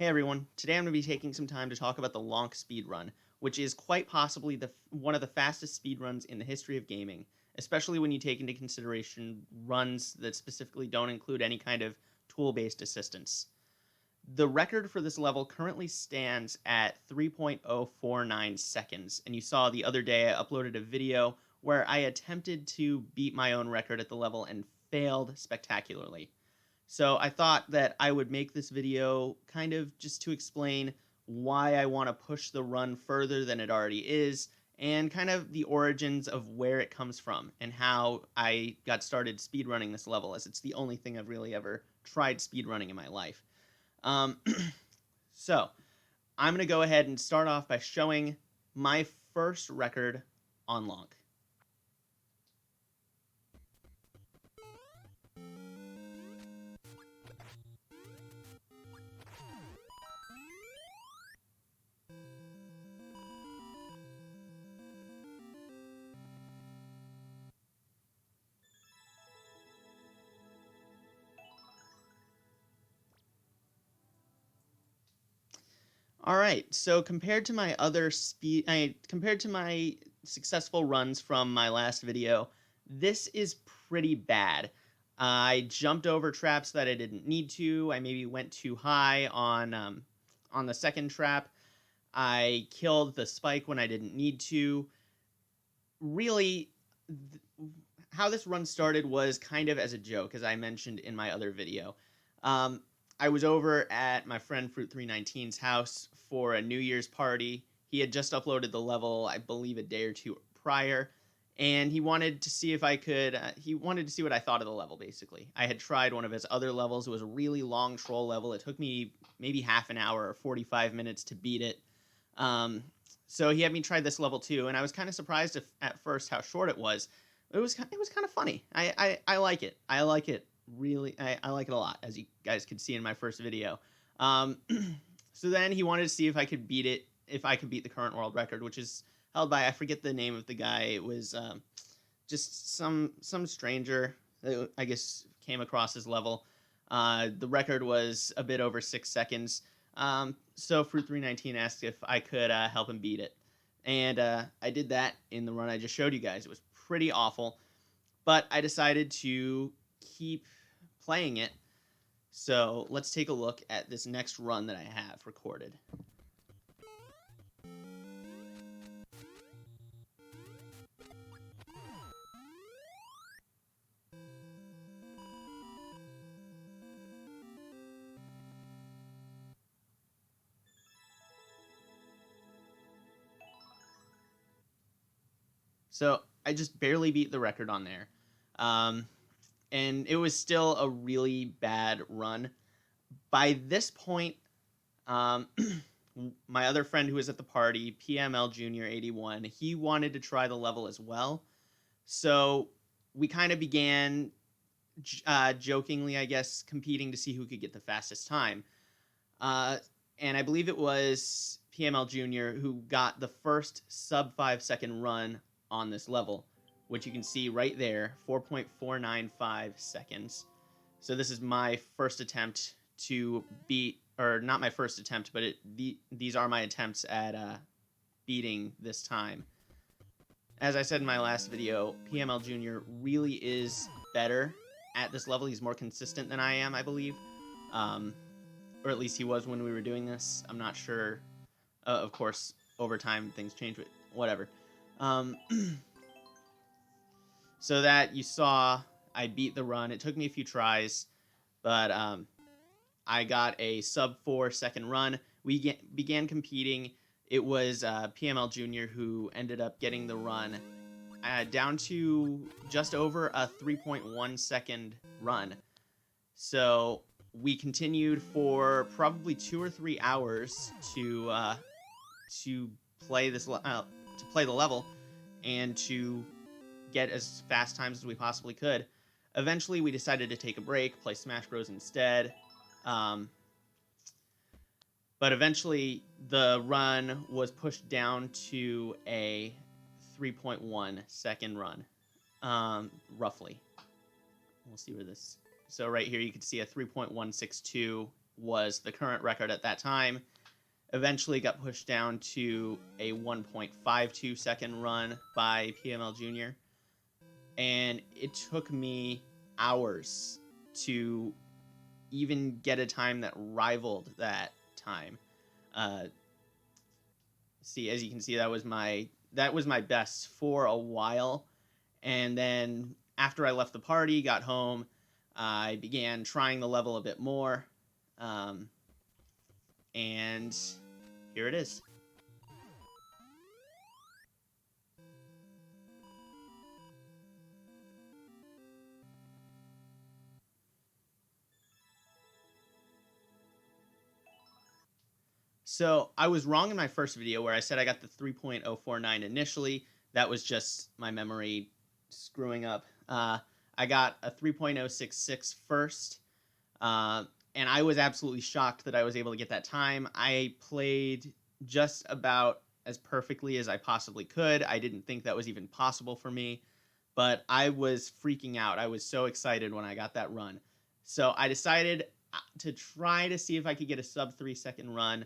Hey everyone, today I'm going to be taking some time to talk about the Lonk speedrun, which is quite possibly one of the fastest speedruns in the history of gaming, especially when you take into consideration runs that specifically don't include any kind of tool-based assistance. The record for this level currently stands at 3.049 seconds, and you saw the other day I uploaded a video where I attempted to beat my own record at the level and failed spectacularly. So I thought that I would make this video kind of just to explain why I want to push the run further than it already is, and kind of the origins of where it comes from, and how I got started speedrunning this level, as it's the only thing I've really ever tried speedrunning in my life. Um, so, I'm going to go ahead and start off by showing my first record on Lonk. All right, so compared to my compared to my successful runs from my last video, this is pretty bad. I jumped over traps that I didn't need to. I maybe went too high on the second trap. I killed the spike when I didn't need to. Really, how this run started was kind of as a joke, as I mentioned in my other video. Um, I was over at my friend Fruit319's house for a New Year's party. He had just uploaded the level, I believe, a day or two prior, and he wanted to see if I could. He wanted to see what I thought of the level. Basically, I had tried one of his other levels. It was a really long troll level. It took me maybe half an hour or 45 minutes to beat it. Um, so he had me try this level too, and I was kind of surprised at first how short it was. It was kind of funny. I like it. I like it really. I like it a lot, as you guys could see in my first video. Um, so then he wanted to see if I could beat it, if I could beat the current world record, which is held by, I forget the name of the guy. It was just some stranger that I guess came across his level. The record was a bit over 6 seconds. So Fruit319 asked if I could help him beat it. And I did that in the run I just showed you guys. It was pretty awful, but I decided to keep playing it. So let's take a look at this next run that I have recorded. So I just barely beat the record on there. Um, and it was still a really bad run. By this point, um, my other friend who was at the party, PML Junior 81, he wanted to try the level as well. So we kind of began jokingly, I guess, competing to see who could get the fastest time. And I believe it was PML Junior who got the first sub 5 second run on this level, which you can see right there, 4.495 seconds. So this is my first attempt to beat, or not my first attempt, but these are my attempts at beating this time. As I said in my last video, PML Junior really is better at this level. He's more consistent than I am, I believe. Or at least he was when we were doing this. I'm not sure. Of course, over time, things change, but whatever. So that you saw, I beat the run. It took me a few tries, but I got a sub 4 second run. We began competing. It was PML Junior who ended up getting the run down to just over a 3.1 second run. So we continued for probably 2 or 3 hours to play the level and to get as fast times as we possibly could. Eventually, we decided to take a break, play Smash Bros. Instead. But eventually, the run was pushed down to a 3.1 second run, roughly. We'll see where this... So right here, you can see a 3.162 was the current record at that time. Eventually got pushed down to a 1.52 second run by PML Jr. And it took me hours to even get a time that rivaled that time. Uh, see, as you can see, that was my best for a while. And then after I left the party, got home, I began trying the level a bit more, and here it is. So I was wrong in my first video where I said I got the 3.049 initially. That was just my memory screwing up. I got a 3.066 first, and I was absolutely shocked that I was able to get that time. I played just about as perfectly as I possibly could. I didn't think that was even possible for me, but I was freaking out. I was so excited when I got that run. So I decided to try to see if I could get a sub 3-second run,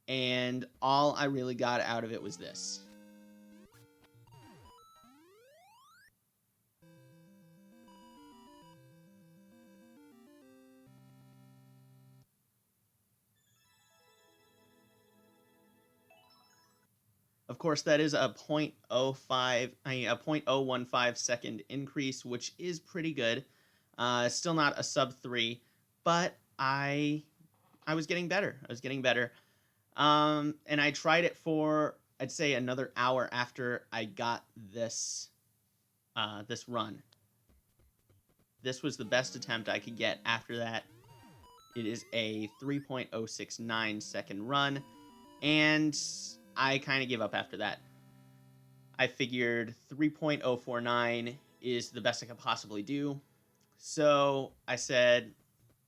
and all I really got out of it was this. Of course, that is a 0.015 second increase, which is pretty good. Still not a sub 3, but I was getting better. And I tried it for, I'd say, another hour after I got this this run. This was the best attempt I could get. After that, it is a 3.069 second run, and I kind of gave up after that. I figured 3.049 is the best I could possibly do. So I said,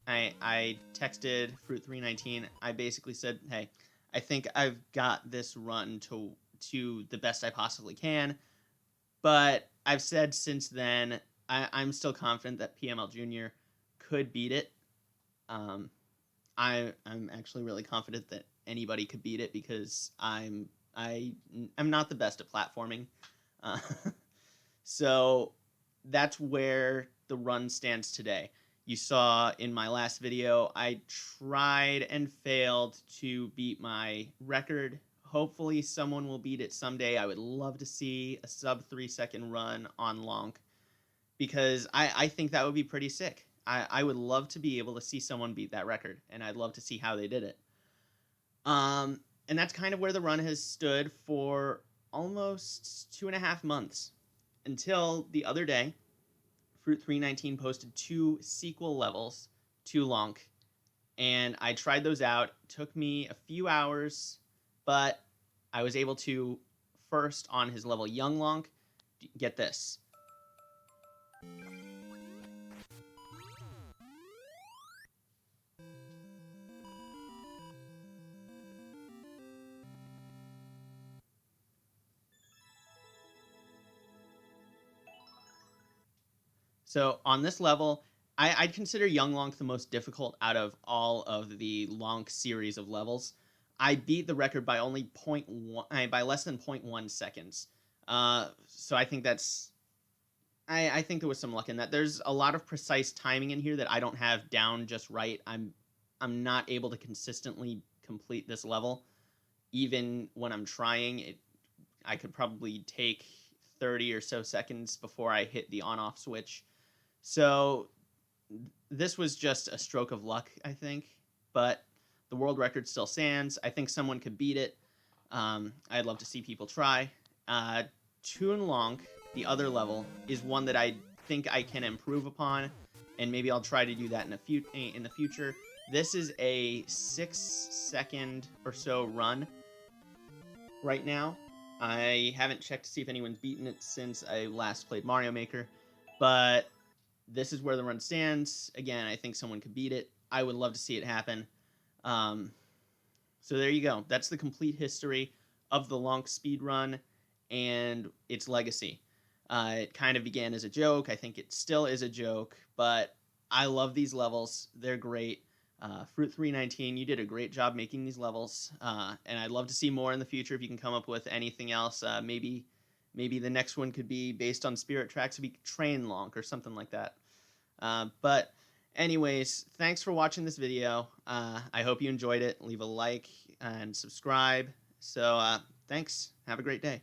I texted Fruit319. I basically said, hey, I think I've got this run to the best I possibly can. But I've said since then, I'm still confident that PML Jr. could beat it. I'm actually really confident that anybody could beat it because I'm not the best at platforming. Uh, so that's where the run stands today. You saw in my last video, I tried and failed to beat my record. Hopefully someone will beat it someday. I would love to see a sub 3-second run on Lonk, because I think that would be pretty sick. I would love to be able to see someone beat that record, and I'd love to see how they did it. And that's kind of where the run has stood for almost 2.5 months, until the other day. Fruit319 posted 2 sequel levels to Lonk, and I tried those out. It took me a few hours, but I was able to, first on his level Young Lonk, get this. So on this level, I'd consider Young Lonk the most difficult out of all of the Lonk series of levels. I beat the record by only by less than 0.1 seconds. So I think that's I think there was some luck in that. There's a lot of precise timing in here that I don't have down just right. I'm not able to consistently complete this level. Even when I'm trying, I could probably take 30 or so seconds before I hit the on-off switch. So this was just a stroke of luck, I think. But the world record still stands. I think someone could beat it. I'd love to see people try. Toon Lonk, the other level, is one that I think I can improve upon, and maybe I'll try to do that in the future. This is a 6-second or so run right now. I haven't checked to see if anyone's beaten it since I last played Mario Maker, but this is where the run stands. Again, I think someone could beat it. I would love to see it happen. So there you go. That's the complete history of the Lonk speedrun and its legacy. It kind of began as a joke. I think it still is a joke, but I love these levels. They're great. Fruit 319, you did a great job making these levels, and I'd love to see more in the future if you can come up with anything else. Maybe the next one could be based on Spirit Tracks, would be Train Lonk or something like that. But anyways, thanks for watching this video. I hope you enjoyed it. Leave a like and subscribe. So thanks. Have a great day.